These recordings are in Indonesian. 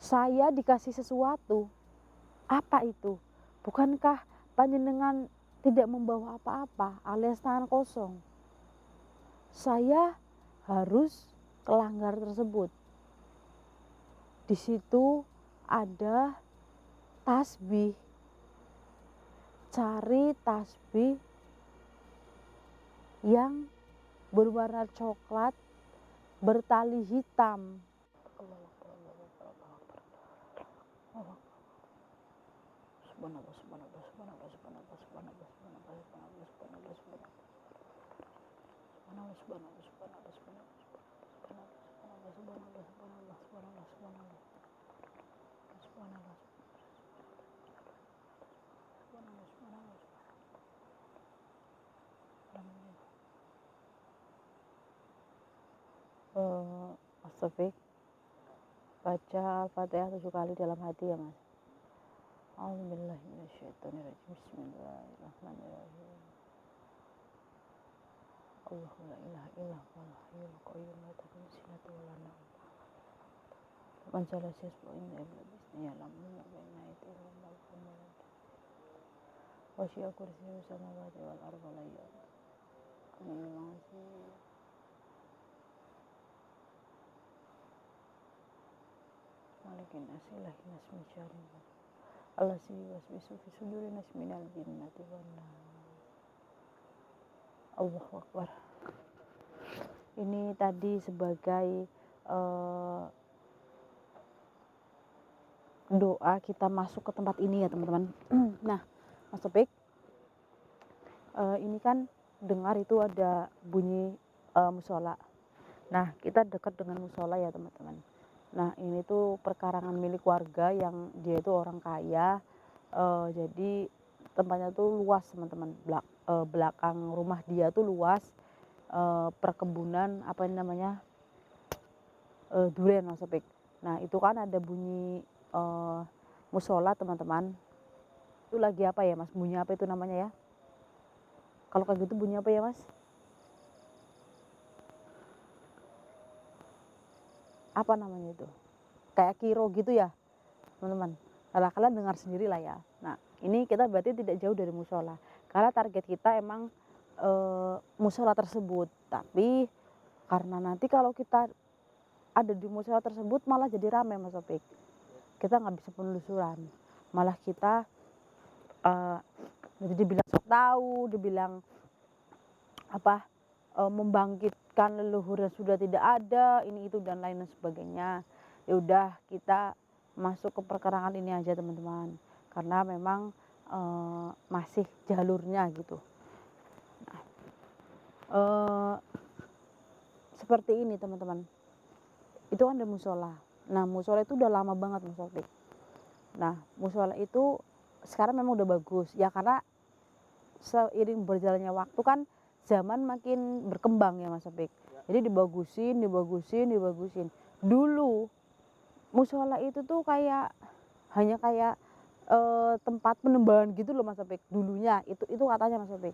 saya dikasih sesuatu. Apa itu? Bukankah panjenengan tidak membawa apa-apa alias tangan kosong? Saya harus ke langgar tersebut. Di situ ada tasbih. Cari tasbih yang berwarna coklat bertali hitam. Mas Taufik, baca Al-Fatihah 7 kali dalam hati ya Mas. A'udzubillahiminasyaitonirrajim. Bismillahirrahmanirrahim. Allahu la ilaha illa huwal hayyul qayyum la ta'khudhuhu sinatun wa la nawm. Man jalla yasbu inna illa bismihi ya'lamu ma baina aydihim wa ma khalfahum. Wasi'a kursiyyuhu samawati wal arda la ya'lamu. Malikin asilahi nasmi jarim Allah si waswisu fi suduri nasminal jinnati wan nas. Allahu Akbar. Ini tadi sebagai doa kita masuk ke tempat ini ya teman-teman. Nah Mas Topik, ini kan dengar itu ada bunyi musola. Nah kita dekat dengan musola ya teman-teman. Nah ini tuh perkarangan milik warga yang dia itu orang kaya, jadi tempatnya tuh luas teman-teman. Belakang rumah dia tuh luas, perkebunan apa ini namanya, durian Mas Opik. Nah itu kan ada bunyi musola teman-teman. Itu lagi apa ya Mas, bunyi apa itu namanya ya? Kalau kayak gitu bunyi apa ya Mas? Apa namanya itu? Kayak kiro gitu ya teman-teman. Nah kalian dengar sendiri lah ya. Nah ini kita berarti tidak jauh dari musola, karena target kita emang musola tersebut. Tapi karena nanti kalau kita ada di musola tersebut malah jadi ramai Mas Opik, kita nggak bisa penelusuran, malah kita jadi dibilang sok tahu, dibilang apa, membangkitkan leluhur yang sudah tidak ada, ini itu dan lain sebagainya. Ya udah kita masuk ke perkarangan ini aja teman-teman, karena memang masih jalurnya gitu. Nah, seperti ini teman-teman, itu kan ada musola. Nah musola itu udah lama banget Mas Opik. Nah musola itu sekarang memang udah bagus ya, karena seiring berjalannya waktu kan zaman makin berkembang ya Mas Opik. Jadi dibagusin. Dulu musola itu tuh kayak hanya kayak tempat penembahan gitu loh Mas Opik dulunya, itu katanya Mas Opik.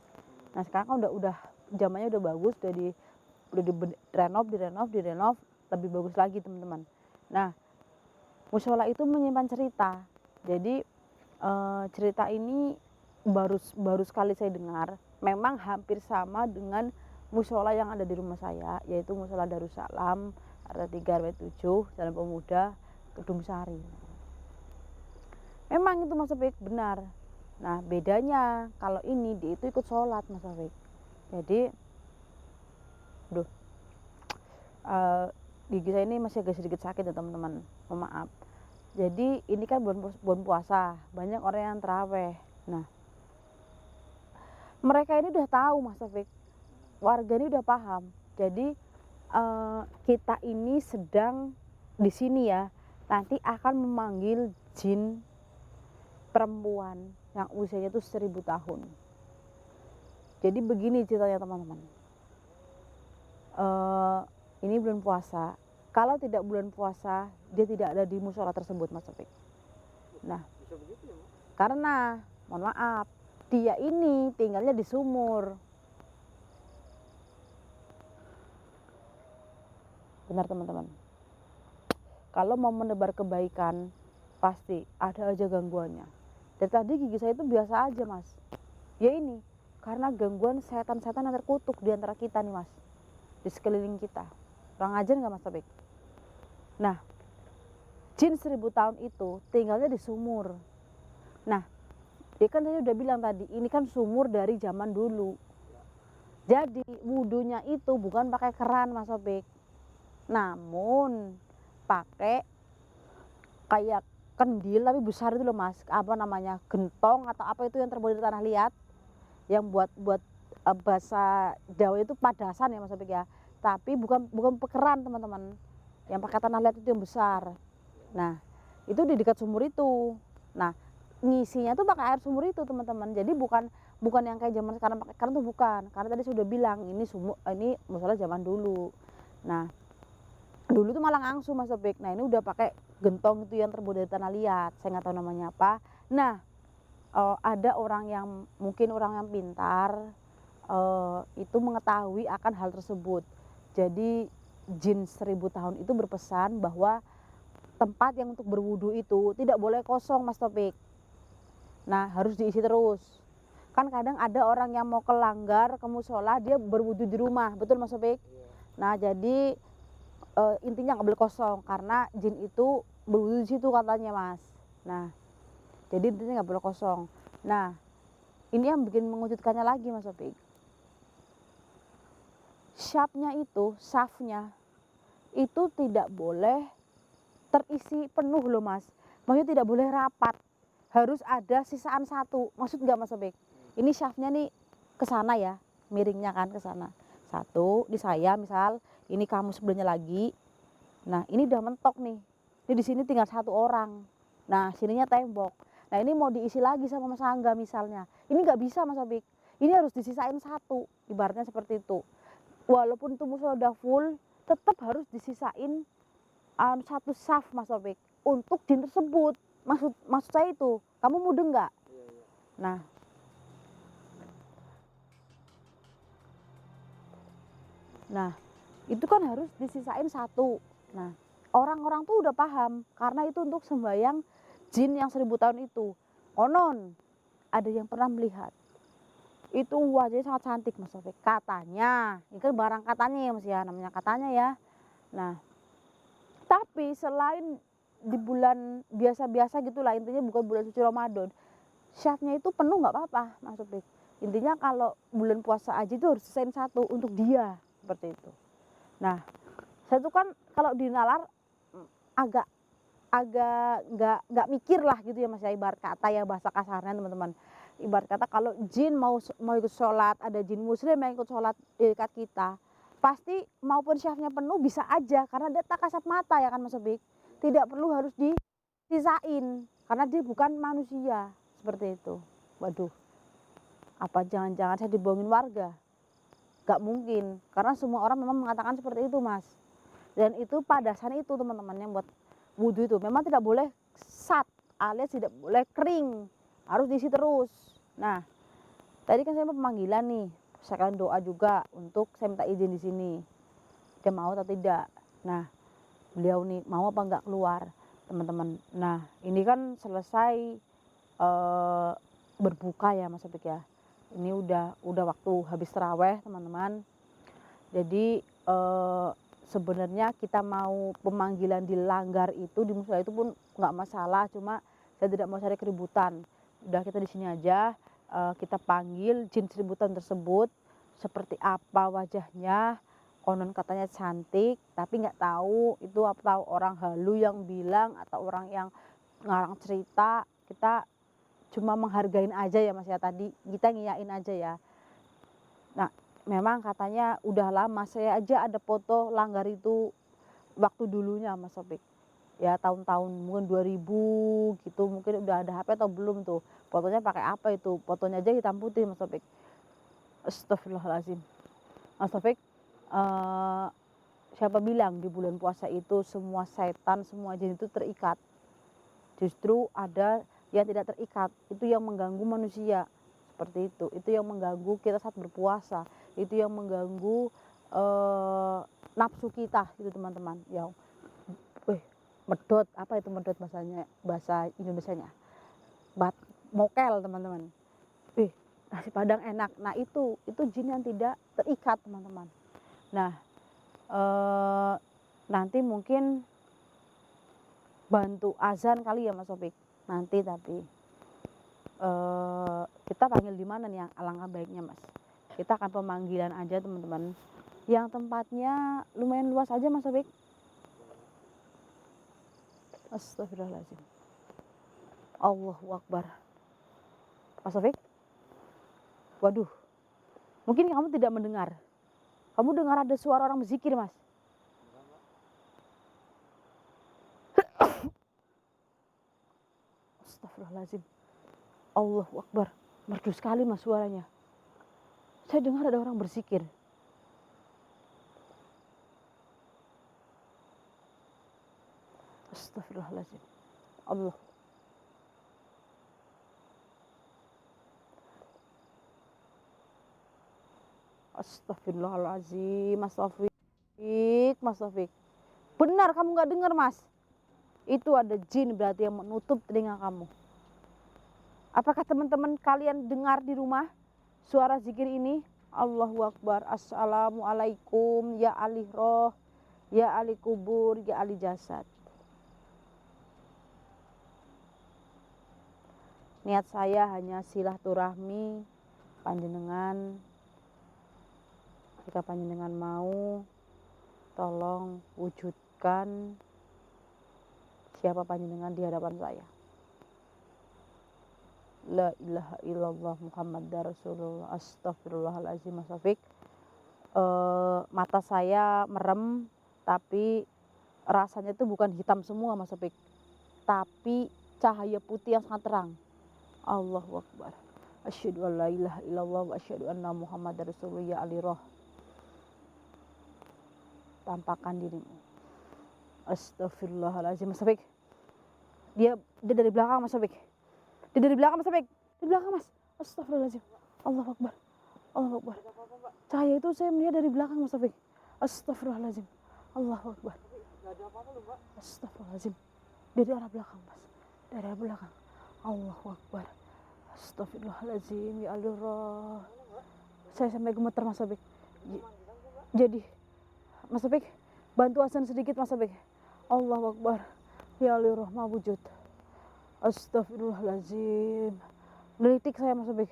Nah sekarang kan udah zamannya udah bagus, udah direnov lebih bagus lagi teman-teman. Nah musola itu menyimpan cerita. Jadi cerita ini baru sekali saya dengar. Memang hampir sama dengan musola yang ada di rumah saya, yaitu musola Darussalam RT 3 RW 7 Jalan Pemuda Kedung Sari. Memang itu Mas Taufik benar. Nah bedanya kalau ini dia itu ikut sholat Mas Taufik. Jadi gigi saya ini masih agak sedikit sakit ya teman-teman, mohon maaf. Jadi ini kan bulan puasa, banyak orang yang terawih. Nah mereka ini udah tahu Mas Taufik, warga ini udah paham. Jadi kita ini sedang di sini ya, nanti akan memanggil jin perempuan yang usianya itu 1000 tahun. Jadi begini ceritanya teman-teman, ini bulan puasa. Kalau tidak bulan puasa, dia tidak ada di musola tersebut Mas Taufik. Nah karena mohon maaf, dia ini tinggalnya di sumur. Benar teman-teman. Kalau mau menebar kebaikan, pasti ada aja gangguannya. Dari tadi gigi saya itu biasa aja mas. Ya ini, karena gangguan setan-setan yang terkutuk di antara kita nih mas. Di sekeliling kita. Kurang ajar nggak mas Topik? Nah, jin 1000 tahun itu tinggalnya di sumur. Nah, dia kan saya udah bilang tadi, ini kan sumur dari zaman dulu. Jadi wudhunya itu bukan pakai keran mas Topik, namun pakai kayak kendil tapi besar itu loh mas, apa namanya, gentong atau apa itu yang terbuat dari tanah liat, yang buat bahasa Jawa itu padasan ya mas Topik ya, tapi bukan pekeran teman-teman, yang pakai tanah liat itu yang besar. Nah itu di dekat sumur itu. Nah ngisinya tuh pakai air sumur itu teman-teman, jadi bukan yang kayak zaman sekarang pakai keran tuh, bukan, karena tadi sudah bilang ini sumur, ini masalah zaman dulu. Nah dulu tuh malah ngangsu mas Topik. Nah ini udah pakai gentong itu yang terbuat dari tanah liat, saya nggak tahu namanya apa. Nah ada orang yang mungkin orang yang pintar itu mengetahui akan hal tersebut. Jadi jin 1000 tahun itu berpesan bahwa tempat yang untuk berwudu itu tidak boleh kosong mas Topik. Nah harus diisi terus. Kan kadang ada orang yang mau ke langgar, ke musola, dia berwudu di rumah, betul mas Topik? Nah jadi intinya nggak boleh kosong karena jin itu berwudu di situ katanya mas. Nah jadi intinya nggak boleh kosong. Nah ini yang bikin mengejutkannya lagi mas Topik, syafnya itu tidak boleh terisi penuh loh mas, maksudnya tidak boleh rapat, harus ada sisaan satu. Maksud nggak mas Topik? Ini syafnya nih ke sana ya, miringnya kan ke sana. Satu di saya misal, ini kamu sebelahnya lagi. Nah ini udah mentok nih. Ini di sini tinggal satu orang. Nah sininya tembok. Nah ini mau diisi lagi sama Mas Angga misalnya. Ini nggak bisa Mas Abik. Ini harus disisain satu. Ibaratnya seperti itu. Walaupun itu musuh udah full, tetap harus disisain satu saf Mas Abik untuk jin tersebut. Maksud saya itu, kamu mudeng nggak? Nah Nah, itu kan harus disisain satu. Nah, orang-orang tuh udah paham karena itu untuk sembahyang jin yang 1000 tahun itu. Konon ada yang pernah melihat. Itu wajahnya sangat cantik Mas Taufik. Katanya, ini kan barang katanya ya Mas ya, namanya katanya ya. Nah, tapi selain di bulan biasa-biasa gitulah, intinya bukan bulan suci Ramadan, syafnya itu penuh nggak apa-apa Mas Taufik. Intinya kalau bulan puasa aja itu harus sisain satu untuk dia, seperti itu. Nah, saya tuh kan kalau di nalar agak agak nggak mikir lah gitu ya mas ya, ibarat kata ya bahasa kasarnya teman-teman, ibarat kata kalau jin mau ikut sholat, ada jin muslim yang ikut sholat di dekat kita, pasti maupun syafnya penuh bisa aja karena dia tak kasat mata ya kan mas Obik, tidak perlu harus disisain karena dia bukan manusia, seperti itu. Waduh, apa jangan-jangan saya dibohongin warga? Gak mungkin, karena semua orang memang mengatakan seperti itu mas. Dan itu padasan itu teman-teman yang buat wudhu itu memang tidak boleh sat alias tidak boleh kering, harus diisi terus. Nah tadi kan saya mau pemanggilan nih, saya akan doa juga untuk saya minta izin di sini, dia mau atau tidak. Nah beliau nih mau apa enggak keluar teman-teman. Nah ini kan selesai berbuka ya mas Abik ya, ini udah waktu habis terawih teman-teman. Jadi sebenarnya kita mau pemanggilan di langgar itu, di musola itu pun nggak masalah, cuma saya tidak mau cari keributan. Udah kita di sini aja, kita panggil jin 1000 tahun tersebut, seperti apa wajahnya, konon katanya cantik, tapi nggak tahu itu apa, tahu orang halu yang bilang atau orang yang ngarang cerita. Kita cuma menghargain aja ya mas ya, tadi kita ngiyain aja ya. Nah memang katanya udah lama, saya aja ada foto langgar itu waktu dulunya mas Sopik, ya tahun-tahun mungkin 2000 gitu, mungkin udah ada HP atau belum tuh, fotonya pakai apa itu, fotonya aja hitam putih mas Sopik. Astagfirullahaladzim mas Sopik, siapa bilang di bulan puasa itu semua setan, semua jin itu terikat? Justru ada yang tidak terikat, itu yang mengganggu manusia, seperti itu yang mengganggu kita saat berpuasa, itu yang mengganggu nafsu kita gitu teman-teman ya. medot, apa itu medot bahasanya, bahasa Indonesianya, mokel teman-teman. Nasi Padang enak. Nah itu jin yang tidak terikat teman-teman. Nah nanti mungkin bantu azan kali ya Mas Topik nanti, tapi kita panggil di mana nih yang alangkah baiknya Mas? Kita akan pemanggilan aja teman-teman, yang tempatnya lumayan luas aja Mas Topik. Astagfirullahaladzim, Allahu Akbar. Mas Topik, waduh, mungkin kamu tidak mendengar. Kamu dengar ada suara orang berzikir Mas? Astagfirullahaladzim, Allahu Akbar. Merdu sekali Mas suaranya. Saya dengar ada orang berzikir. Astagfirullahaladzim, Allah. Astagfirullahaladzim, Mas Taufik. Benar kamu gak dengar Mas? Itu ada jin berarti yang menutup telinga kamu. Apakah teman-teman kalian dengar di rumah suara zikir ini? Allahu Akbar, Assalamualaikum, ya ahli roh, ya ahli kubur, ya ahli jasad. Niat saya hanya silaturahmi panjenengan. Jika panjenengan mau, tolong wujudkan siapa panjenengan di hadapan saya. La ilaha illallah Muhammad Rasulullah. Astagfirullahaladzim Mas Taufik. Mata saya merem, tapi rasanya itu bukan hitam semua Mas Taufik, tapi cahaya putih yang sangat terang. Allahu Akbar. Asyhadu an la ilaha illallah wa asyhadu anna Muhammad Rasulullah. Ya Ali roh, tampakkan dirimu. Astagfirullahaladzim Mas Taufik. Dia dari belakang Mas Taufik. Dia dari belakang Mas Taufik. Di belakang Mas. Astagfirullahaladzim. Allahu Akbar. Allahu Akbar. Cahaya itu saya melihat dari belakang Mas Taufik. Astagfirullahaladzim. Allahu Akbar. Astagfirullahaladzim. Dari arah belakang Mas. Dari arah belakang. Allahu Akbar. Astagfirullahaladzim. Ya Allah. Saya sampai gemeter Mas Taufik. Jadi Mas Taufik, bantu azan sedikit Mas Taufik. Allahu Akbar. Ya Allah Rahmah wujud. Astagfirullahaladzim. Melitik saya Mas Taufik.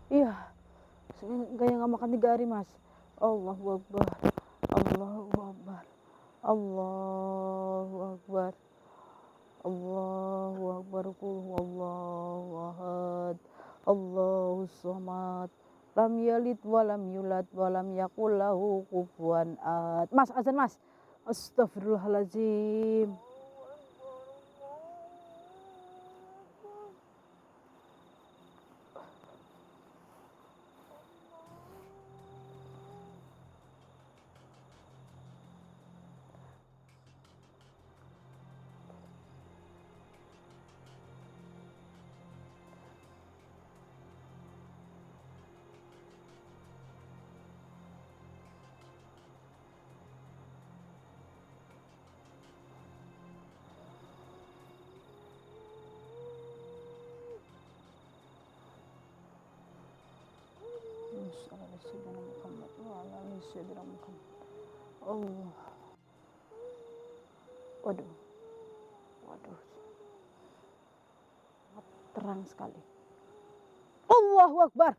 Iya. Kayak nggak makan 3 hari Mas. Allahu Akbar. Allahu Akbar. Allahu Akbar. Allahu Akbar. Allahu Ahad. Allahu Samad. Lam yalid walam yulad walam yakul lahu kufuwan ahad. Mas azan Mas. Astagfirullahaladzim. Allah. Waduh. Terang sekali. Allahu Akbar.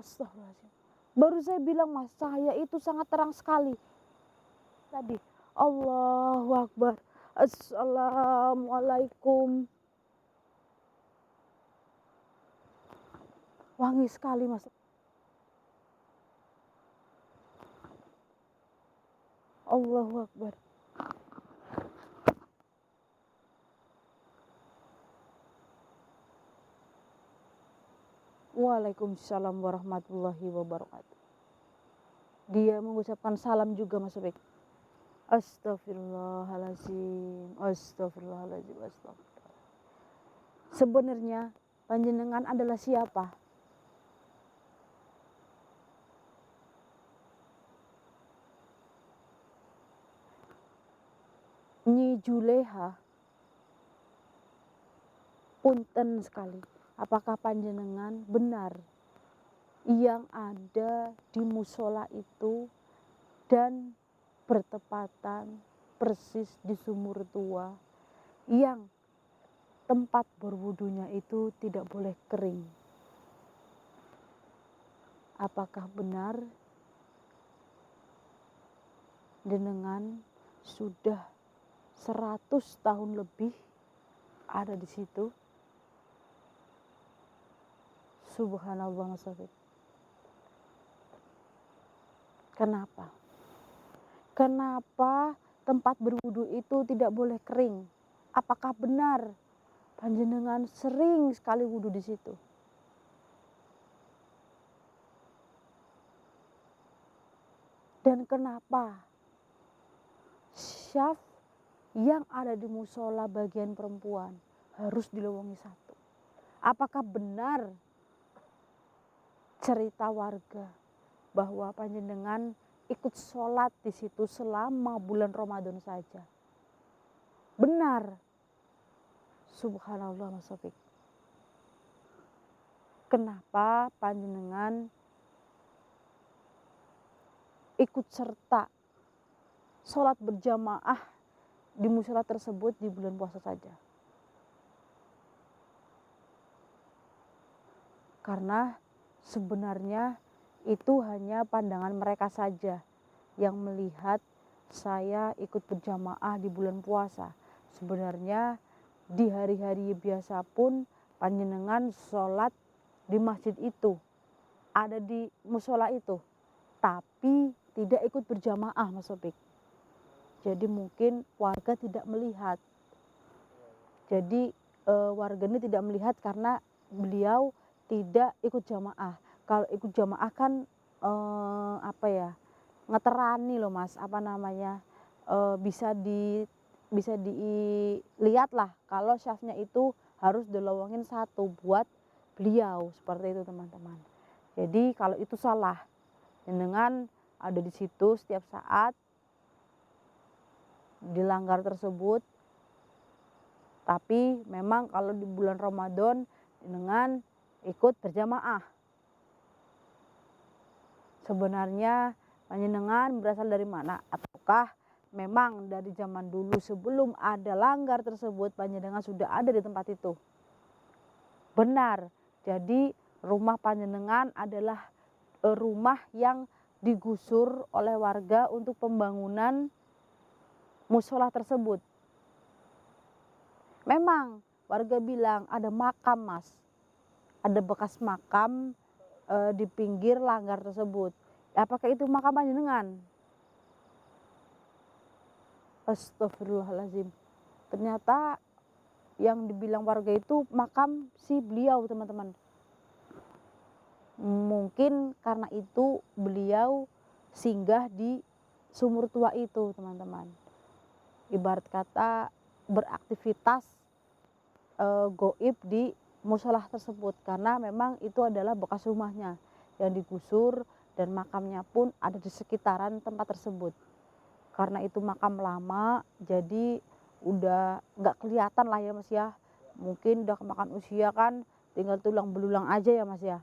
Astagfirullahaladzim. Baru saya bilang Mas, cahaya itu sangat terang sekali. Tadi. Allahu Akbar. Assalamualaikum. Wangi sekali Mas. Allahu Akbar. Waalaikumsalam warahmatullahi wabarakatuh. Dia mengucapkan salam juga Mas Taufik. Astagfirullahaladzim. Astagfirullahaladzim. Astagfirullah. Sebenarnya panjenengan adalah siapa? Nyi Juleha, punten sekali, apakah panjenengan benar yang ada di musola itu dan bertepatan persis di sumur tua yang tempat berwudunya itu tidak boleh kering? Apakah benar jenengan sudah 100 tahun lebih ada di situ? Subhanallah, Mas Taufik. Kenapa? Kenapa tempat berwudu itu tidak boleh kering? Apakah benar panjenengan sering sekali wudu di situ? Dan kenapa syaf yang ada di musola bagian perempuan harus dilowongi satu? Apakah benar cerita warga bahwa panjenengan ikut sholat di situ selama bulan Ramadan saja? Benar. Subhanallah, Mas Taufik. Kenapa panjenengan ikut serta sholat berjamaah di musola tersebut di bulan puasa saja? Karena sebenarnya itu hanya pandangan mereka saja yang melihat saya ikut berjamaah di bulan puasa. Sebenarnya di hari-hari biasa pun panjenengan sholat di masjid itu, ada di musola itu, tapi tidak ikut berjamaah, Mas Taufik. Jadi mungkin warga tidak melihat. Jadi warga ini tidak melihat karena beliau tidak ikut jamaah. Kalau ikut jamaah kan ngeterani loh Mas, bisa dilihat lah kalau syafnya itu harus dilowongin satu buat beliau, seperti itu teman-teman. Jadi kalau itu salah, dengan ada di situ setiap saat dilanggar tersebut. Tapi memang kalau di bulan Ramadan dengan ikut berjamaah. Sebenarnya panjenengan berasal dari mana? Ataukah memang dari zaman dulu sebelum ada langgar tersebut panjenengan sudah ada di tempat itu? Benar. Jadi rumah panjenengan adalah rumah yang digusur oleh warga untuk pembangunan musola tersebut. Memang warga bilang ada makam, Mas. Ada bekas makam di pinggir langgar tersebut. Apakah itu makam panjenengan? Astagfirullahaladzim. Ternyata yang dibilang warga itu makam si beliau, teman-teman. Mungkin karena itu beliau singgah di sumur tua itu, teman-teman. Ibarat kata beraktivitas goib di musola tersebut, karena memang itu adalah bekas rumahnya yang digusur dan makamnya pun ada di sekitaran tempat tersebut. Karena itu makam lama, jadi udah nggak kelihatan lah ya Mas ya. Mungkin udah kemakan usia kan, tinggal tulang belulang aja ya Mas ya.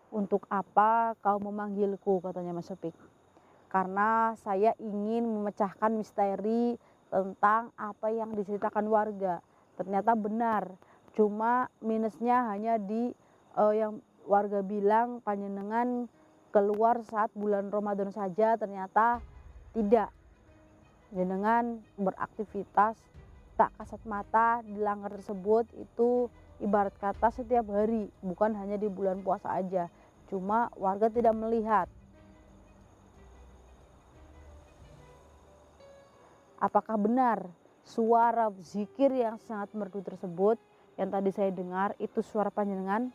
Untuk apa kau memanggilku, katanya Mas Taufik. Karena saya ingin memecahkan misteri tentang apa yang diceritakan warga. Ternyata benar, cuma minusnya hanya di yang warga bilang panjenengan keluar saat bulan Ramadan saja, ternyata tidak. Jenengan beraktivitas tak kasat mata di langgar tersebut itu ibarat kata setiap hari, bukan hanya di bulan puasa aja. Cuma warga tidak melihat. Apakah benar suara zikir yang sangat merdu tersebut yang tadi saya dengar itu suara panjenengan?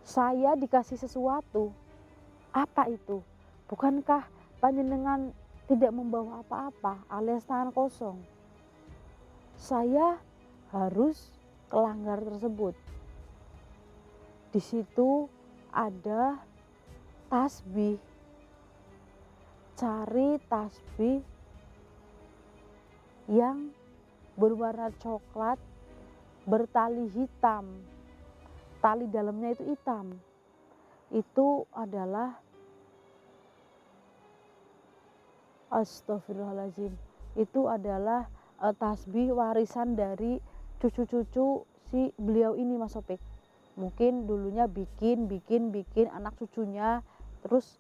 Saya dikasih sesuatu. Apa itu? Bukankah panjenengan tidak membawa apa-apa alias tangan kosong? Saya harus ke langgar tersebut. Di situ ada tasbih, cari tasbih yang berwarna coklat, bertali hitam, tali dalamnya itu hitam. Itu adalah, astagfirullahaladzim, itu adalah tasbih warisan dari cucu-cucu si beliau ini Mas Sopik. Mungkin dulunya bikin anak cucunya, terus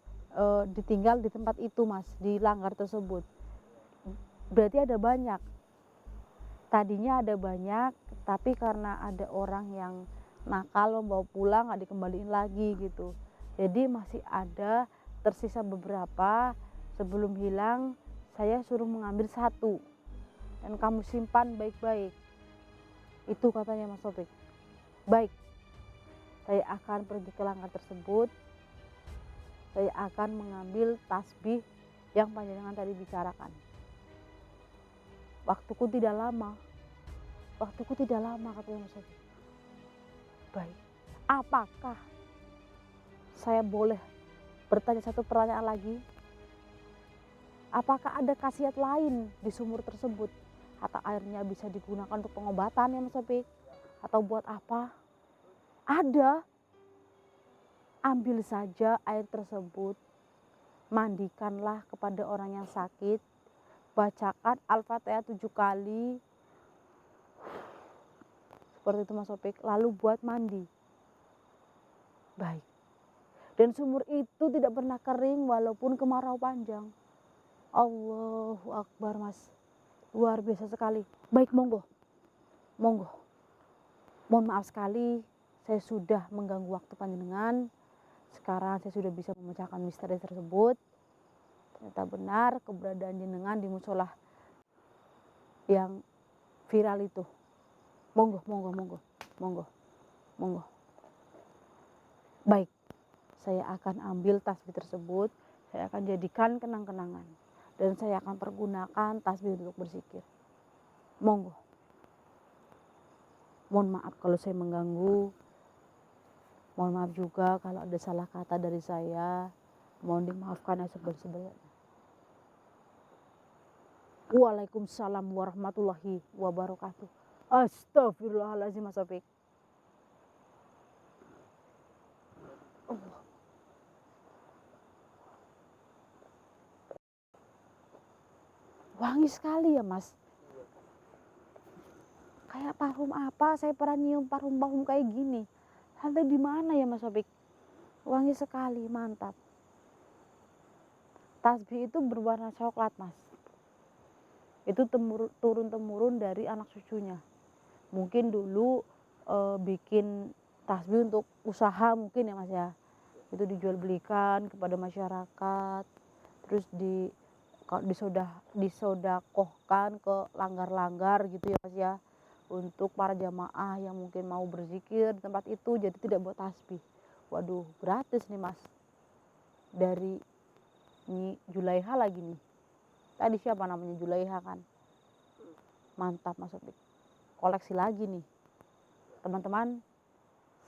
ditinggal di tempat itu Mas, di langgar tersebut. Berarti ada banyak. Tadinya ada banyak, tapi karena ada orang yang nakal membawa pulang nggak dikembaliin lagi gitu. Jadi masih ada tersisa beberapa. Sebelum hilang, saya suruh mengambil satu dan kamu simpan baik-baik. Itu katanya Mas Taufik. Baik, saya akan pergi ke langgar tersebut. Saya akan mengambil tasbih yang panjenengan tadi bicarakan. Waktuku tidak lama katanya Mas Taufik. Baik, apakah saya boleh bertanya satu pertanyaan lagi? Apakah ada khasiat lain di sumur tersebut? Atau airnya bisa digunakan untuk pengobatan ya Mas Taufik? Atau buat apa? Ada. Ambil saja air tersebut, mandikanlah kepada orang yang sakit, bacakan Al-Fatihah 7 kali, seperti itu Mas Taufik, lalu buat mandi. Baik. Dan sumur itu tidak pernah kering walaupun kemarau panjang. Allahu Akbar Mas, luar biasa sekali. Baik, monggo. Mohon maaf sekali saya sudah mengganggu waktu panjenengan. Sekarang saya sudah bisa memecahkan misteri tersebut. Ternyata benar keberadaan jenengan di musola yang viral itu. Monggo. Baik, saya akan ambil tasbih tersebut, saya akan jadikan kenang-kenangan. Dan saya akan pergunakan tasbih untuk berzikir. Monggo. Mohon maaf kalau saya mengganggu. Mohon maaf juga kalau ada salah kata dari saya. Mohon dimaafkan ya sebesar-besarnya. Waalaikumsalam warahmatullahi wabarakatuh. Astagfirullahaladzim Mas Taufik. Wangi sekali ya Mas. Kayak parfum apa? Saya pernah nyium parfum kayak gini. Sampai di mana ya Mas Taufik? Wangi sekali, mantap. Tasbih itu berwarna coklat Mas. Itu turun-temurun dari anak cucunya. Mungkin dulu bikin tasbih untuk usaha mungkin ya Mas ya. Itu dijual belikan kepada masyarakat. Terus disodakohkan ke langgar-langgar gitu ya Mas ya, untuk para jamaah yang mungkin mau berzikir di tempat itu, jadi tidak buat tasbih. Waduh, gratis nih Mas, dari Nyi Julaiha lagi nih. Tadi siapa namanya, Julaiha kan? Mantap Mas Opik, koleksi lagi nih teman-teman.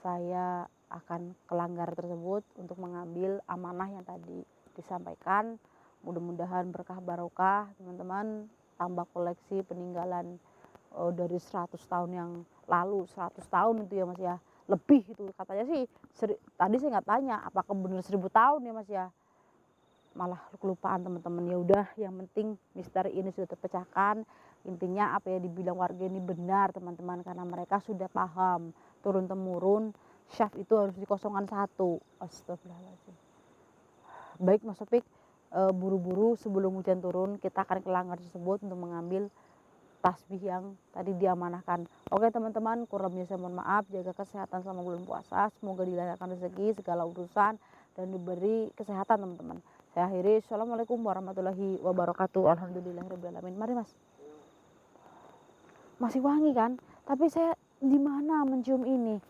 Saya akan ke langgar tersebut untuk mengambil amanah yang tadi disampaikan. Mudah-mudahan berkah barokah teman-teman, tambah koleksi peninggalan dari 100 tahun yang lalu. 100 tahun itu ya Mas ya, lebih itu katanya sih. Tadi saya nggak tanya apakah benar 1000 tahun ya Mas ya, malah kelupaan teman-teman. Ya udah, yang penting misteri ini sudah terpecahkan. Intinya apa yang dibilang warga ini benar teman-teman, karena mereka sudah paham turun temurun syaf itu harus dikosongkan satu. Astagfirullahaladzim. Baik Mas Topik, buru-buru sebelum hujan turun kita akan ke langgar tersebut untuk mengambil tasbih yang tadi diamanahkan. Oke teman-teman, kurang lebihnya saya mohon maaf. Jaga kesehatan selama bulan puasa, semoga dilancarkan rezeki segala urusan dan diberi kesehatan teman-teman. Saya akhiri, assalamualaikum warahmatullahi wabarakatuh. Alhamdulillahirrahmanirrahim. Mari Mas. Masih wangi kan? Tapi saya di mana mencium ini?